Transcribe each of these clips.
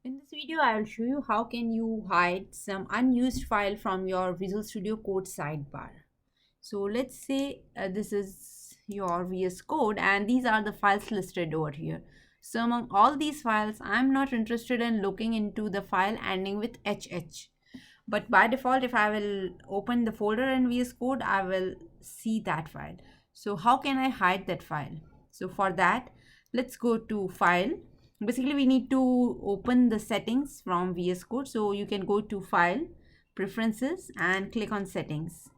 In this video, I will show you how can you hide some unused file from your Visual Studio Code sidebar. So let's say this is your VS Code and these are the files listed over here. So among all these files, I'm not interested in looking into the file ending with HH. But by default, if I will open the folder in VS Code, I will see that file. So how can I hide that file? So for that, let's go to File. Basically, we need to open the settings from VS Code. So you can go to File, Preferences, and click on Settings.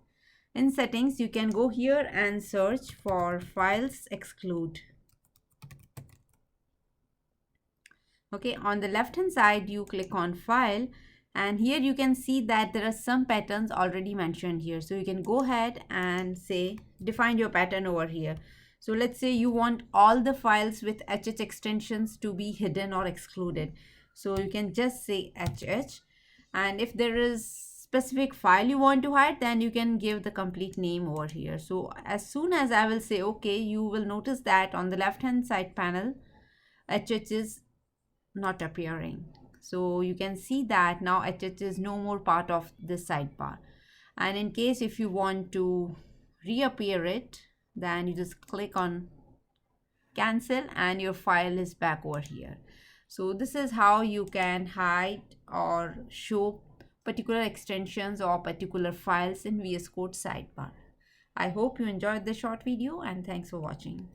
In Settings, you can go here and search for Files Exclude. Okay, on the left hand side, you click on File, and here you can see that there are some patterns already mentioned here. So you can go ahead and say define your pattern over here. So let's say you want all the files with HH extensions to be hidden or excluded. So you can just say HH, and if there is specific file you want to hide, then you can give the complete name over here. So as soon as I will say okay, you will notice that on the left hand side panel HH is not appearing. So you can see that now HH is no more part of this sidebar. And in case if you want to reappear it, then you just click on cancel and your file is back over here. So this is how you can hide or show particular extensions or particular files in VS Code sidebar. I hope you enjoyed this short video and thanks for watching.